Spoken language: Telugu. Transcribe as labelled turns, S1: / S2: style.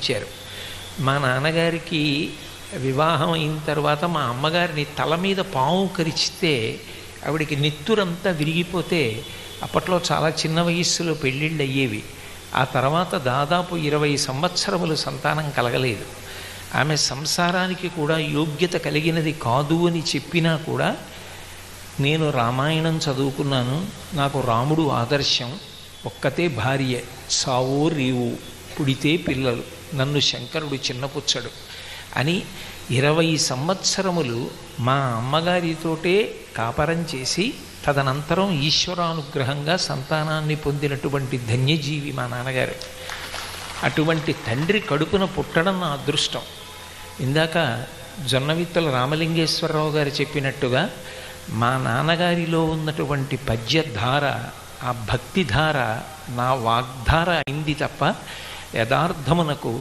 S1: పెంచారు. మా నాన్నగారికి వివాహం అయిన తర్వాత మా అమ్మగారిని తల మీద పాము కరిచితే ఆవిడికి నెత్తురంతా విరిగిపోతే, అప్పట్లో చాలా చిన్న వయస్సులో పెళ్ళిళ్ళు అయ్యేవి. ఆ తర్వాత దాదాపు 20 సంవత్సరములు సంతానం కలగలేదు. ఆమె సంసారానికి కూడా యోగ్యత కలిగినది కాదు అని చెప్పినా కూడా, నేను రామాయణం చదువుకున్నాను, నాకు రాముడు ఆదర్శం, ఒక్కతే భార్య, సావో రేవు, పుడితే పిల్లలు, నన్ను శంకరుడు చిన్నపుచ్చడు అని 20 సంవత్సరములు మా అమ్మగారితోటే కాపరం చేసి తదనంతరం ఈశ్వరానుగ్రహంగా సంతానాన్ని పొందినటువంటి ధన్యజీవి మా నాన్నగారు. అటువంటి తండ్రి కడుపున పుట్టడం నా అదృష్టం. ఇందాక జొన్నవిత్తల రామలింగేశ్వరరావు గారు చెప్పినట్టుగా మా నాన్నగారిలో ఉన్నటువంటి పద్యధార, ఆ భక్తిధార నా వాగ్ధార అయింది తప్ప యథార్థమునకు